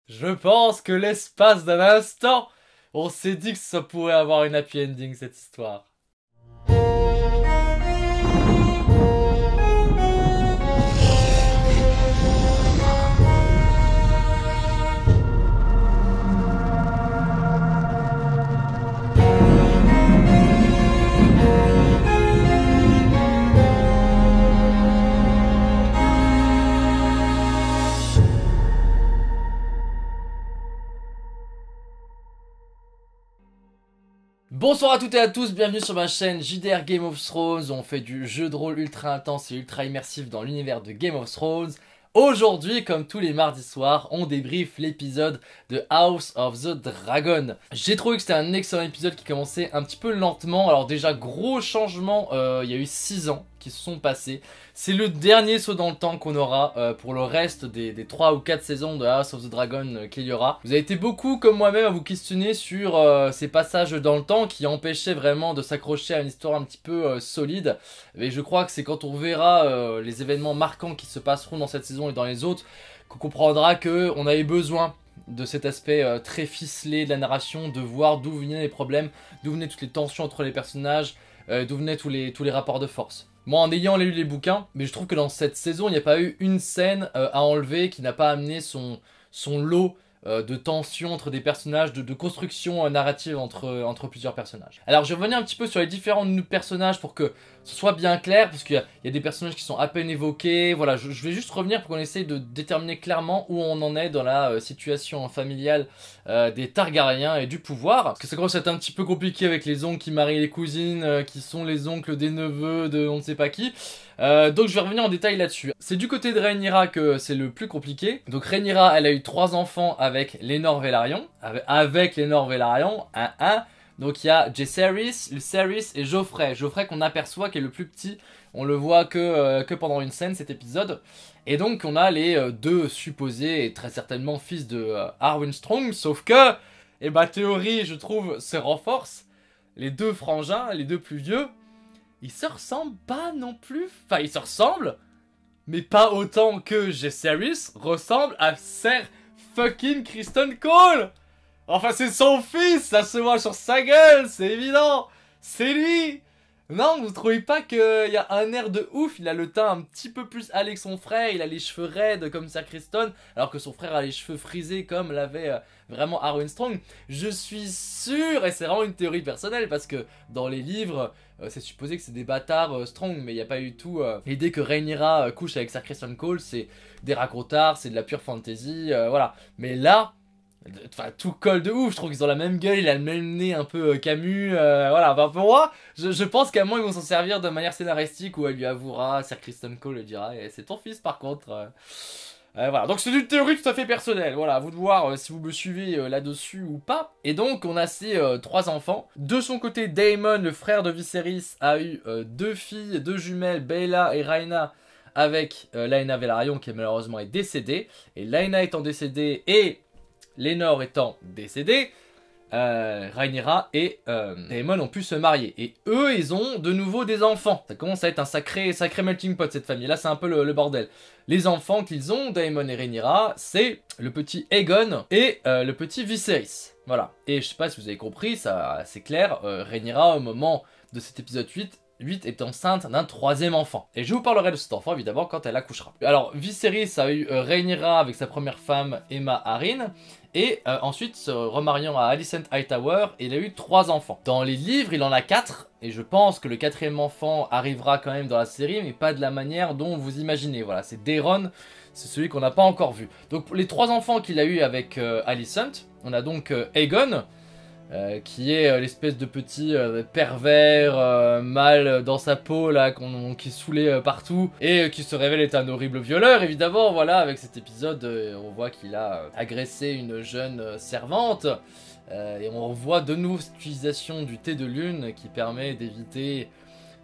Je pense que l'espace d'un instant, on s'est dit que ça pourrait avoir une happy ending cette histoire. Bonsoir à toutes et à tous, bienvenue sur ma chaîne JDR Game of Thrones. On fait du jeu de rôle ultra intense et ultra immersif dans l'univers de Game of Thrones. Aujourd'hui, comme tous les mardis soirs, on débriefe l'épisode de House of the Dragon. J'ai trouvé que c'était un excellent épisode qui commençait un petit peu lentement. Alors déjà, gros changement, il y a eu 6 ans qui se sont passés. C'est le dernier saut dans le temps qu'on aura pour le reste des 3 ou 4 saisons de House of the Dragon qu'il y aura. Vous avez été beaucoup comme moi-même à vous questionner sur ces passages dans le temps qui empêchaient vraiment de s'accrocher à une histoire un petit peu solide. Et je crois que c'est quand on verra les événements marquants qui se passeront dans cette saison et dans les autres qu'on comprendra qu'on avait besoin de cet aspect très ficelé de la narration, de voir d'où venaient les problèmes, d'où venaient toutes les tensions entre les personnages, d'où venaient tous les rapports de force. Moi, en ayant lu les bouquins, mais je trouve que dans cette saison, il n'y a pas eu une scène à enlever qui n'a pas amené son lot de tension entre des personnages, de construction narrative entre plusieurs personnages. Alors, je vais revenir un petit peu sur les différents personnages pour que ce soit bien clair, parce qu'il y a des personnages qui sont à peine évoqués. Voilà, je vais juste revenir pour qu'on essaye de déterminer clairement où on en est dans la situation familiale des Targaryens et du pouvoir. Parce que ça commence à être un petit peu compliqué avec les oncles qui marient les cousines, qui sont les oncles des neveux de on ne sait pas qui. Donc je vais revenir en détail là-dessus. C'est du côté de Rhaenyra que c'est le plus compliqué. Donc Rhaenyra, elle a eu 3 enfants avec Laenor Velaryon. Avec Laenor Velaryon, Donc il y a Jaehaerys, Lucerys et Joffrey. Joffrey qu'on aperçoit qui est le plus petit. On le voit que pendant une scène cet épisode. Et donc on a les 2 supposés et très certainement fils de Arwen Strong. Sauf que, et ma théorie je trouve se renforce. Les 2 frangins, les 2 plus vieux, ils se ressemblent pas non plus. Enfin, ils se ressemblent, mais pas autant que Jaehaerys ressemble à Ser fucking Criston Cole. Enfin, c'est son fils, ça se voit sur sa gueule, c'est évident. C'est lui. Non, vous trouvez pas qu'il y a un air de ouf? Il a le teint un petit peu plus hâlé que son frère, il a les cheveux raides comme Ser Criston, alors que son frère a les cheveux frisés comme l'avait vraiment Arwen Strong. Je suis sûr, et c'est vraiment une théorie personnelle, parce que dans les livres, c'est supposé que c'est des bâtards Strong, mais il n'y a pas eu tout l'idée que Rhaenyra couche avec Ser Criston Cole, c'est des racrotards, c'est de la pure fantasy, voilà. Mais là, enfin, tout colle de ouf, je trouve qu'ils ont la même gueule, il a le même nez un peu Camus, voilà, enfin, pour moi, je pense qu'à un moment ils vont s'en servir de manière scénaristique où elle lui avouera, Ser Criston Cole lui dira, c'est ton fils par contre. Voilà, donc c'est une théorie tout à fait personnelle, voilà, à vous de voir si vous me suivez là-dessus ou pas. Et donc on a ces 3 enfants. De son côté, Daemon, le frère de Viserys, a eu 2 filles, 2 jumelles, Baela et Rhaena, avec Laena Velaryon qui malheureusement est décédée. Et Laena étant décédée et Laenor étant décédée, Rhaenyra et Daemon ont pu se marier. Et eux, ils ont de nouveau des enfants. Ça commence à être un sacré melting pot cette famille. Là, c'est un peu le bordel. Les enfants qu'ils ont, Daemon et Rhaenyra, c'est le petit Aegon et le petit Viserys. Voilà. Et je sais pas si vous avez compris, ça c'est clair, Rhaenyra au moment de cet épisode 8 est enceinte d'un 3e enfant. Et je vous parlerai de cet enfant évidemment quand elle accouchera. Alors Viserys a eu Rhaenyra avec sa première femme Aemma Arryn. Et ensuite, se remariant à Alicent Hightower, il a eu 3 enfants. Dans les livres, il en a 4. Et je pense que le 4e enfant arrivera quand même dans la série, mais pas de la manière dont vous imaginez. Voilà, c'est Daeron, c'est celui qu'on n'a pas encore vu. Donc les 3 enfants qu'il a eu avec Alicent, on a donc Aegon, qui est l'espèce de petit pervers mâle dans sa peau là qui est saoulé partout et qui se révèle être un horrible violeur évidemment. Voilà, avec cet épisode on voit qu'il a agressé une jeune servante et on revoit de nouveau cette utilisation du thé de lune qui permet d'éviter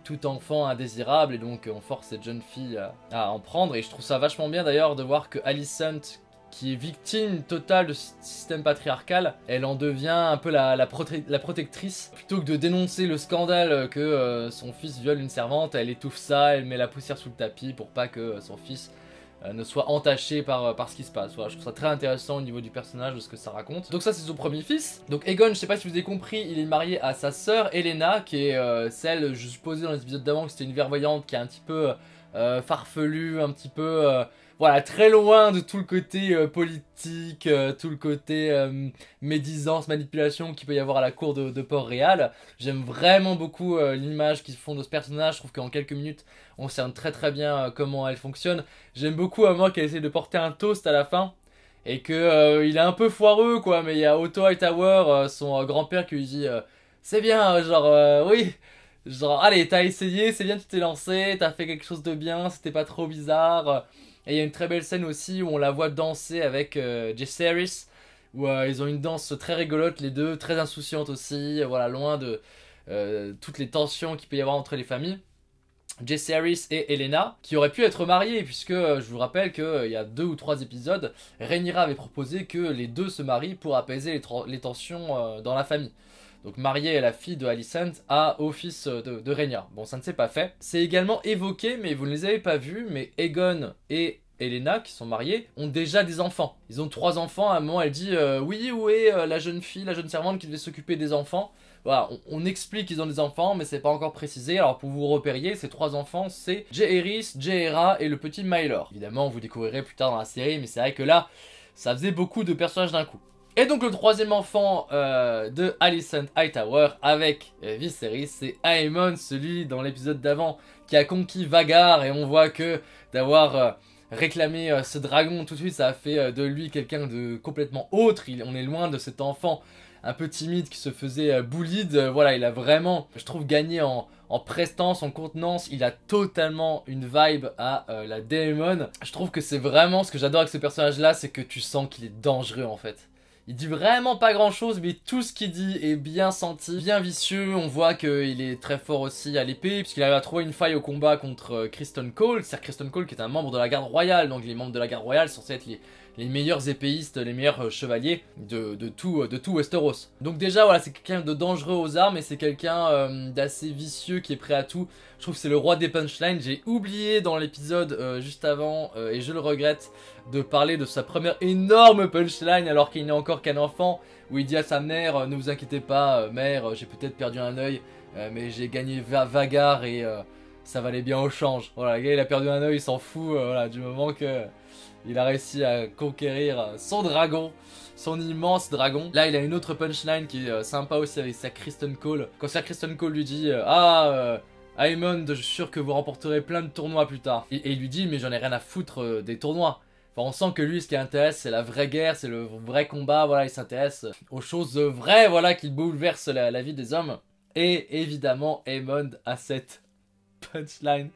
tout enfant indésirable et donc on force cette jeune fille à en prendre. Et je trouve ça vachement bien d'ailleurs de voir que Alicent, qui est victime totale de ce système patriarcal, elle en devient un peu la protectrice. Plutôt que de dénoncer le scandale que son fils viole une servante, elle étouffe ça, elle met la poussière sous le tapis pour pas que son fils ne soit entaché par ce qui se passe. Voilà, je trouve ça très intéressant au niveau du personnage, de ce que ça raconte. Donc ça c'est son premier fils. Donc Aegon, je sais pas si vous avez compris, il est marié à sa sœur Elena, qui est celle, je supposais dans les épisodes d'avant que c'était une clairvoyante qui est un petit peu farfelue, un petit peu... voilà, très loin de tout le côté politique, tout le côté médisance, manipulation qu'il peut y avoir à la cour de Port-Réal. J'aime vraiment beaucoup l'image qu'ils font de ce personnage. Je trouve qu'en quelques minutes, on sait très très bien comment elle fonctionne. J'aime beaucoup à moi qu'elle essaie de porter un toast à la fin. Et que il est un peu foireux quoi, mais il y a Otto Hightower, son grand-père qui lui dit c'est bien, genre oui, genre allez t'as essayé, c'est bien tu t'es lancé, t'as fait quelque chose de bien, c'était pas trop bizarre. Et il y a une très belle scène aussi où on la voit danser avec Jaehaerys, où ils ont une danse très rigolote les deux, très insouciante aussi, voilà, loin de toutes les tensions qu'il peut y avoir entre les familles. Jaehaerys et Elena, qui auraient pu être mariés, puisque je vous rappelle qu'il y a 2 ou 3 épisodes, Rhaenyra avait proposé que les deux se marient pour apaiser les tensions dans la famille. Donc marier la fille de Alicent au fils de Rhaenyra. Bon, ça ne s'est pas fait. C'est également évoqué, mais vous ne les avez pas vus, mais Aegon et Elena, qui sont mariés, ont déjà des enfants. Ils ont 3 enfants. À un moment, elle dit oui, où est la jeune fille, la jeune servante qui devait s'occuper des enfants. Voilà, on explique qu'ils ont des enfants, mais c'est pas encore précisé. Alors pour vous repériez, ces 3 enfants, c'est Jaehaerys, Jaehaera et le petit Mylor. Évidemment, vous découvrirez plus tard dans la série, mais c'est vrai que là, ça faisait beaucoup de personnages d'un coup. Et donc le 3e enfant de Alicent Hightower avec Viserys, c'est Aemon, celui dans l'épisode d'avant qui a conquis Vhagar, et on voit que d'avoir réclamé ce dragon tout de suite, ça a fait de lui quelqu'un de complètement autre. On est loin de cet enfant un peu timide qui se faisait bullied. Voilà, il a vraiment, je trouve, gagné en prestance, en contenance. Il a totalement une vibe à la Daemon. Je trouve que c'est vraiment ce que j'adore avec ce personnage là, c'est que tu sens qu'il est dangereux en fait. Il dit vraiment pas grand chose, mais tout ce qu'il dit est bien senti, bien vicieux. On voit qu'il est très fort aussi à l'épée, puisqu'il arrive à trouver une faille au combat contre Criston Cole. C'est Criston Cole qui est un membre de la garde royale, donc les membres de la garde royale sont censés être les meilleurs épéistes, les meilleurs chevaliers de tout Westeros. Donc déjà voilà, c'est quelqu'un de dangereux aux armes, et c'est quelqu'un d'assez vicieux qui est prêt à tout. Je trouve que c'est le roi des punchlines. J'ai oublié dans l'épisode juste avant, et je le regrette, de parler de sa première énorme punchline alors qu'il n'est encore qu'un enfant, où il dit à sa mère ne vous inquiétez pas mère, j'ai peut-être perdu un œil, mais j'ai gagné Vhagar et ça valait bien au change. Voilà, le gars il a perdu un œil, il s'en fout, voilà, du moment que il a réussi à conquérir son dragon, son immense dragon. Là il a une autre punchline qui est sympa aussi avec Sir Criston Cole. Quand Sir Criston Cole lui dit Aemond, je suis sûr que vous remporterez plein de tournois plus tard. Et il lui dit mais j'en ai rien à foutre des tournois. Enfin, on sent que lui, ce qui l'intéresse, c'est la vraie guerre, c'est le vrai combat, voilà, il s'intéresse aux choses vraies, voilà, qui bouleversent la vie des hommes. Et évidemment, Aemond a cette punchline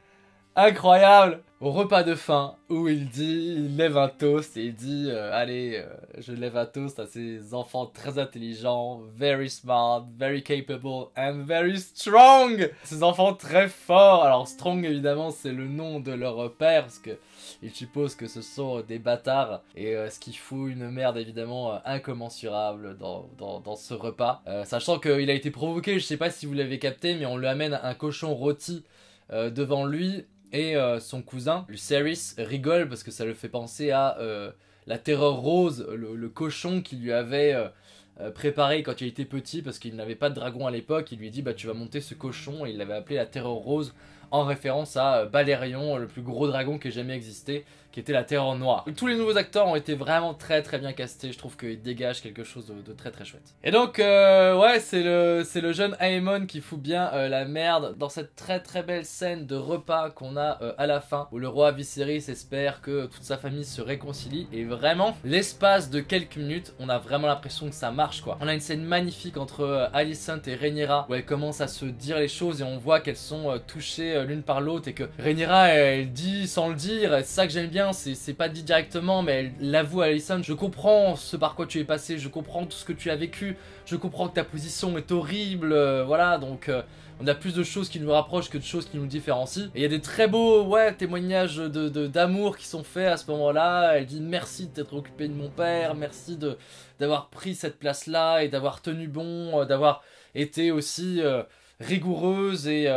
incroyable au repas de fin, où il lève un toast et il dit allez, je lève un toast à ces enfants très intelligents, very smart, very capable and very strong. Ces enfants très forts. Alors strong évidemment c'est le nom de leur père, parce que il suppose que ce sont des bâtards, et ce qui fout une merde évidemment incommensurable dans ce repas. Sachant qu'il a été provoqué, je sais pas si vous l'avez capté, mais on lui amène un cochon rôti devant lui. Et son cousin, Lucerys, rigole parce que ça le fait penser à la Terreur Rose, le cochon qu'il lui avait préparé quand il était petit, parce qu'il n'avait pas de dragon à l'époque. Il lui dit bah tu vas monter ce cochon, et il l'avait appelé la Terreur Rose en référence à Balerion, le plus gros dragon qui ait jamais existé, qui était la Terreur Noire. Tous les nouveaux acteurs ont été vraiment très bien castés, je trouve qu'ils dégagent quelque chose de très chouette. Et donc ouais, c'est le jeune Aemon qui fout bien la merde dans cette très belle scène de repas qu'on a à la fin, où le roi Viserys espère que toute sa famille se réconcilie, et vraiment, l'espace de quelques minutes, on a vraiment l'impression que ça marche quoi. On a une scène magnifique entre Alicent et Rhaenyra, où elles commencent à se dire les choses, et on voit qu'elles sont touchées l'une par l'autre, et que Rhaenyra elle dit sans le dire, c'est ça que j'aime bien, c'est pas dit directement, mais elle l'avoue à Alicent, je comprends ce par quoi tu es passé, je comprends tout ce que tu as vécu, je comprends que ta position est horrible, voilà, donc on a plus de choses qui nous rapprochent que de choses qui nous différencient. Et il y a des très beaux témoignages d'amour qui sont faits à ce moment-là. Elle dit merci de t'être occupé de mon père, merci d'avoir pris cette place-là et d'avoir tenu bon, d'avoir été aussi rigoureuse et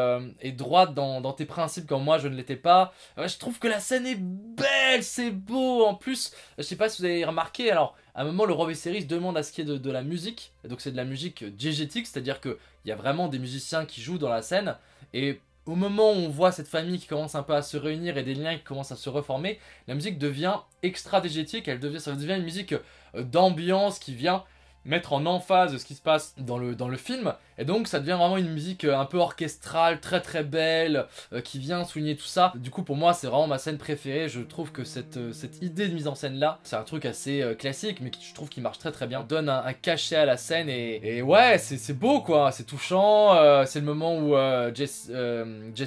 droite dans tes principes quand moi je ne l'étais pas. Je trouve que la scène est belle, c'est beau. En plus, je sais pas si vous avez remarqué, alors à un moment le roi Viserys demande à ce qu'il y ait de la musique. Et donc c'est de la musique diégétique, c'est-à-dire qu'il y a vraiment des musiciens qui jouent dans la scène. Et au moment où on voit cette famille qui commence un peu à se réunir et des liens qui commencent à se reformer, la musique devient extra diégétique, ça devient une musique d'ambiance qui vient mettre en emphase ce qui se passe dans le film, et donc ça devient vraiment une musique un peu orchestrale, très très belle, qui vient souligner tout ça. Du coup pour moi c'est vraiment ma scène préférée. Je trouve que cette idée de mise en scène là, c'est un truc assez classique mais je trouve qu'il marche très très bien. On donne un cachet à la scène et ouais c'est beau quoi, c'est touchant. C'est le moment où Jesse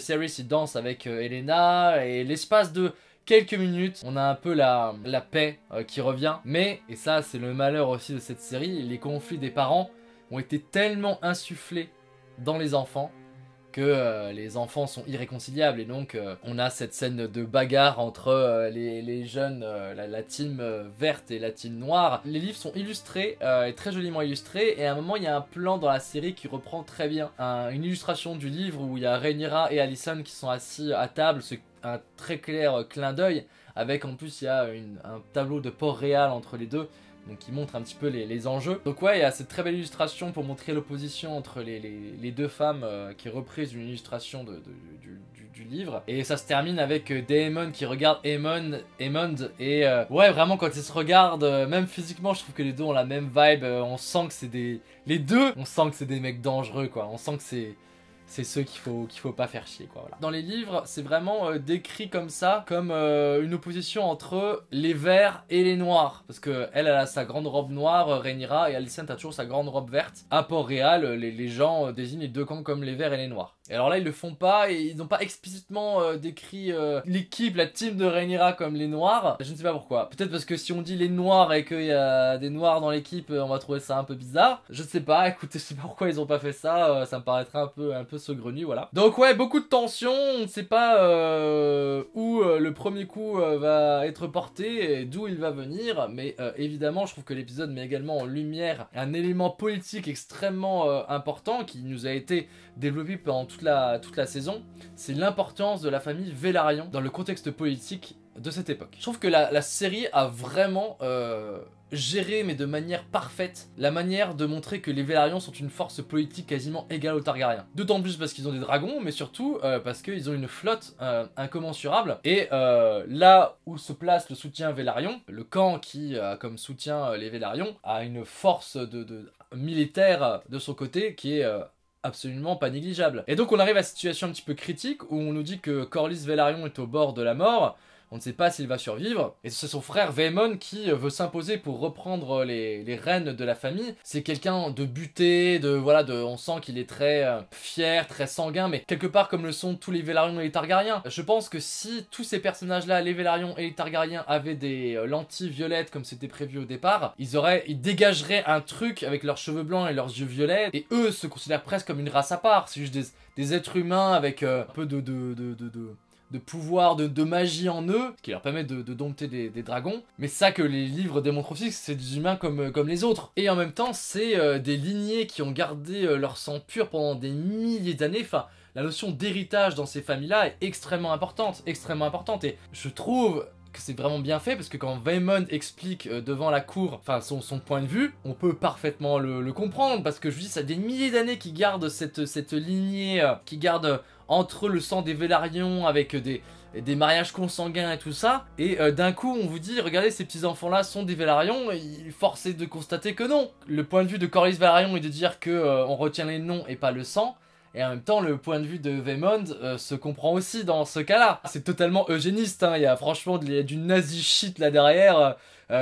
Harris il danse avec Elena, et l'espace de quelques minutes, on a un peu la paix qui revient. Mais, et ça c'est le malheur aussi de cette série, les conflits des parents ont été tellement insufflés dans les enfants que les enfants sont irréconciliables. Et donc on a cette scène de bagarre entre les jeunes, la team verte et la team noire. Les livres sont illustrés, et très joliment illustrés, et à un moment il y a un plan dans la série qui reprend très bien une illustration du livre où il y a Rhaenyra et Alicent qui sont assis à table, un très clair clin d'œil, avec en plus il y a un tableau de Port-Réal entre les deux, donc qui montre un petit peu les enjeux. Donc ouais, il y a cette très belle illustration pour montrer l'opposition entre les deux femmes, qui est reprise d'une illustration du livre. Et ça se termine avec Daemon qui regarde Aemond, et ouais, vraiment quand ils se regardent, même physiquement je trouve que les deux ont la même vibe. On sent que c'est les deux, on sent que c'est des mecs dangereux quoi, on sent que c'est ceux qu'il faut pas faire chier quoi, voilà. Dans les livres c'est vraiment décrit comme ça, comme une opposition entre les verts et les noirs, parce que elle a sa grande robe noire, Rhaenyra, et Alicent a toujours sa grande robe verte. À Port-Réal les gens désignent les deux camps comme les verts et les noirs. Et alors là ils le font pas, et ils n'ont pas explicitement décrit l'équipe, la team de Rhaenyra comme les noirs. Je ne sais pas pourquoi, peut-être parce que si on dit les noirs et qu'il y a des noirs dans l'équipe, on va trouver ça un peu bizarre. Je sais pas, écoutez, je sais pas pourquoi ils ont pas fait ça, ça me paraîtrait un peu saugrenu, voilà. Donc ouais, beaucoup de tension, on ne sait pas où le premier coup va être porté et d'où il va venir, mais évidemment je trouve que l'épisode met également en lumière un élément politique extrêmement important qui nous a été développé pendant toute la saison. C'est l'importance de la famille Velaryon dans le contexte politique de cette époque. Je trouve que la série a vraiment géré, mais de manière parfaite, la manière de montrer que les Velaryon sont une force politique quasiment égale aux Targaryens. D'autant plus parce qu'ils ont des dragons, mais surtout parce qu'ils ont une flotte incommensurable. Et là où se place le soutien Velaryon, le camp qui a comme soutien les Velaryon a une force militaire de son côté qui est absolument pas négligeable. Et donc on arrive à cette situation un petit peu critique où on nous dit que Corlys Velaryon est au bord de la mort. On ne sait pas s'il va survivre. Et c'est son frère Vaemon qui veut s'imposer pour reprendre les rênes de la famille. C'est quelqu'un de buté, on sent qu'il est très fier, très sanguin, mais quelque part comme le sont tous les Velaryon et les Targaryens. Je pense que si tous ces personnages-là, les Velaryon et les Targaryens, avaient des lentilles violettes comme c'était prévu au départ, ils dégageraient un truc avec leurs cheveux blancs et leurs yeux violets, et eux se considèrent presque comme une race à part. C'est juste des êtres humains avec un peu de pouvoir, de magie en eux, qui leur permet de dompter des dragons. Mais ça que les livres démontrent aussi, c'est des humains comme les autres. Et en même temps, c'est des lignées qui ont gardé leur sang pur pendant des milliers d'années. Enfin, la notion d'héritage dans ces familles-là est extrêmement importante. Et je trouve que c'est vraiment bien fait, parce que quand Vaemon explique devant la cour, enfin son point de vue, on peut parfaitement le comprendre, parce que je dis, ça a des milliers d'années qui gardent cette lignée, qui gardent entre le sang des Velaryon avec des mariages consanguins et tout ça, et d'un coup on vous dit, regardez, ces petits enfants là sont des Velaryon, et force est de constater que non. Le point de vue de Corlys Velaryon est de dire que on retient les noms et pas le sang. Et en même temps, le point de vue de Vaemond se comprend aussi dans ce cas-là. C'est totalement eugéniste, hein. Il y a franchement du nazi shit là derrière.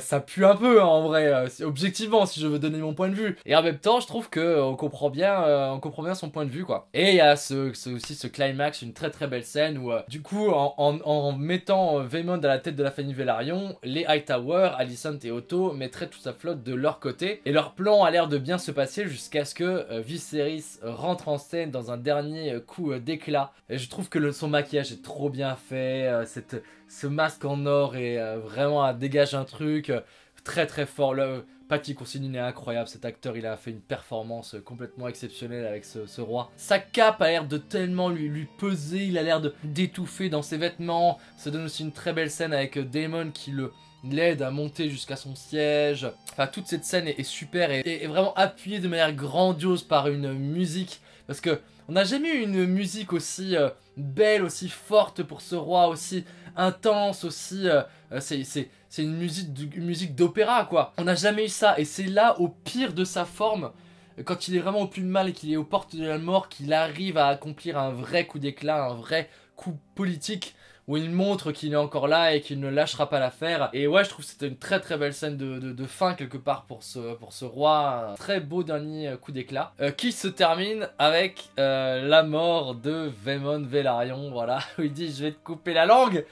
Ça pue un peu, hein, en vrai, objectivement, si je veux donner mon point de vue. Et en même temps, je trouve que on comprend bien son point de vue, quoi. Et il y a aussi ce climax, une très très belle scène où, du coup, en mettant Vaemond à la tête de la famille Velaryon, les Hightower, Alicent et Otto mettraient toute sa flotte de leur côté. Et leur plan a l'air de bien se passer jusqu'à ce que Viserys rentre en scène dans un dernier coup d'éclat. Et je trouve que son maquillage est trop bien fait, ce masque en or est vraiment dégage un truc très très fort. Patty Considine est incroyable, cet acteur, il a fait une performance complètement exceptionnelle avec ce roi. Sa cape a l'air de tellement lui peser, il a l'air d'étouffer dans ses vêtements. Ça donne aussi une très belle scène avec Daemon qui l'aide à monter jusqu'à son siège. Enfin, toute cette scène est super et vraiment appuyée de manière grandiose par une musique. Parce que on n'a jamais eu une musique aussi belle, aussi forte pour ce roi, aussi intense, aussi... c'est une musique d'opéra, quoi. On n'a jamais eu ça, et c'est là, au pire de sa forme, quand il est vraiment au plus mal et qu'il est aux portes de la mort, qu'il arrive à accomplir un vrai coup d'éclat, un vrai coup politique, où il montre qu'il est encore là et qu'il ne lâchera pas l'affaire. Et ouais, je trouve que c'était une très très belle scène de fin quelque part pour ce roi. Un très beau dernier coup d'éclat. Qui se termine avec la mort de Vaemon Velaryon, voilà, où il dit « je vais te couper la langue ».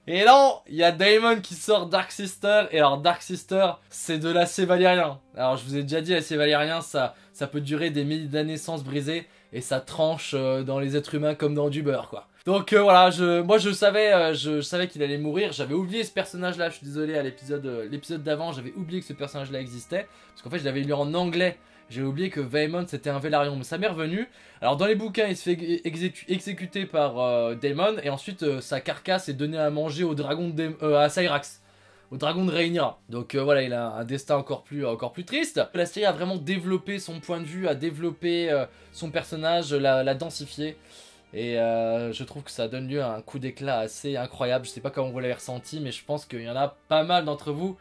Et non, il y a Daemon qui sort Dark Sister, et alors Dark Sister, c'est de l'acier valyrien. Alors je vous ai déjà dit, l'acier valyrien, ça peut durer des milliers d'années sans se briser, et ça tranche dans les êtres humains comme dans du beurre, quoi. Donc voilà, moi je savais qu'il allait mourir, j'avais oublié ce personnage-là, je suis désolé, à l'épisode d'avant, j'avais oublié que ce personnage-là existait, parce qu'en fait je l'avais lu en anglais. J'ai oublié que Vaemon c'était un Velaryon, mais ça m'est revenu. Alors dans les bouquins il se fait exécuter par Daemon, et ensuite sa carcasse est donnée à manger au dragon à Syrax, au dragon de Rhaenyra. Donc voilà, il a un destin encore plus triste. La série a vraiment développé son point de vue, a développé son personnage, l'a densifié. Et je trouve que ça donne lieu à un coup d'éclat assez incroyable. Je sais pas comment vous l'avez ressenti, mais je pense qu'il y en a pas mal d'entre vous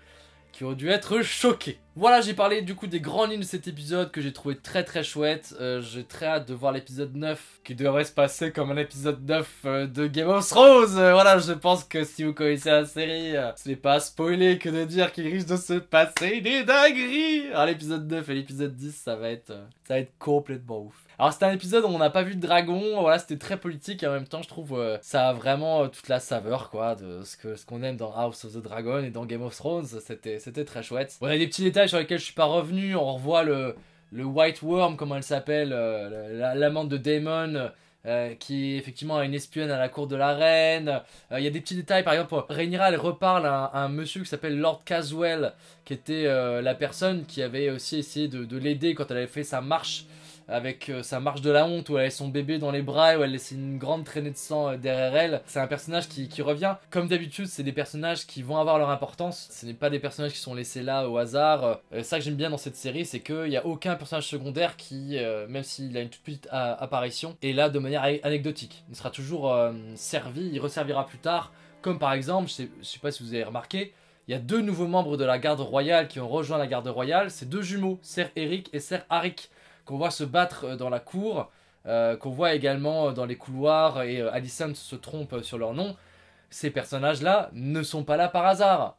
qui ont dû être choqués. Voilà, j'ai parlé du coup des grandes lignes de cet épisode que j'ai trouvé très très chouette. J'ai très hâte de voir l'épisode 9 qui devrait se passer comme un épisode 9 de Game of Thrones. Voilà, je pense que si vous connaissez la série, ce n'est pas spoiler que de dire qu'il risque de se passer des dingueries. Alors l'épisode 9 et l'épisode 10, ça va être complètement ouf. Alors c'était un épisode où on n'a pas vu de dragon, voilà, c'était très politique et en même temps je trouve ça a vraiment toute la saveur quoi de ce qu'on aime dans House of the Dragon et dans Game of Thrones, c'était très chouette. On a des petits détails sur lesquels je suis pas revenu, on revoit le White Worm, comment elle s'appelle, l'amante de Daemon, qui effectivement a une espionne à la cour de la reine. Il y a des petits détails, par exemple Rhaenyra elle reparle à un monsieur qui s'appelle Lord Caswell, qui était la personne qui avait aussi essayé de l'aider quand elle avait fait sa marche, avec sa marche de la honte où elle avait son bébé dans les bras et où elle laissait une grande traînée de sang derrière elle. C'est un personnage qui revient. Comme d'habitude, c'est des personnages qui vont avoir leur importance. Ce n'est pas des personnages qui sont laissés là au hasard. Ça que j'aime bien dans cette série, c'est qu'il n'y a aucun personnage secondaire qui, même s'il a une toute petite apparition, est là de manière anecdotique. Il sera toujours servi, il resservira plus tard. Comme par exemple, je sais pas si vous avez remarqué, il y a 2 nouveaux membres de la garde royale qui ont rejoint la garde royale. C'est 2 jumeaux, Ser Eric et Ser Arik, qu'on voit se battre dans la cour, qu'on voit également dans les couloirs, et Alicent se trompe sur leur nom. Ces personnages-là ne sont pas là par hasard.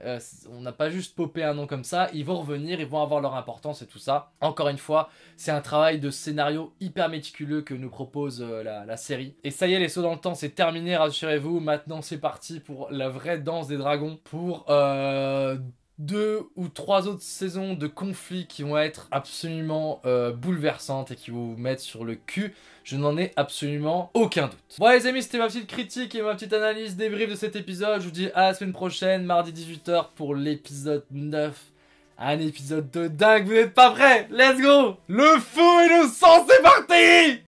On n'a pas juste popé un nom comme ça, ils vont revenir, ils vont avoir leur importance et tout ça. Encore une fois, c'est un travail de scénario hyper méticuleux que nous propose la série. Et ça y est, les sauts dans le temps, c'est terminé, rassurez-vous. Maintenant, c'est parti pour la vraie danse des dragons, pour 2 ou 3 autres saisons de conflits qui vont être absolument bouleversantes et qui vont vous mettre sur le cul. Je n'en ai absolument aucun doute. Bon les amis, c'était ma petite critique et ma petite analyse débrief de cet épisode. Je vous dis à la semaine prochaine, mardi 18 h pour l'épisode 9. Un épisode de dingue, vous n'êtes pas prêts? Let's go! Le feu et le sang, c'est parti!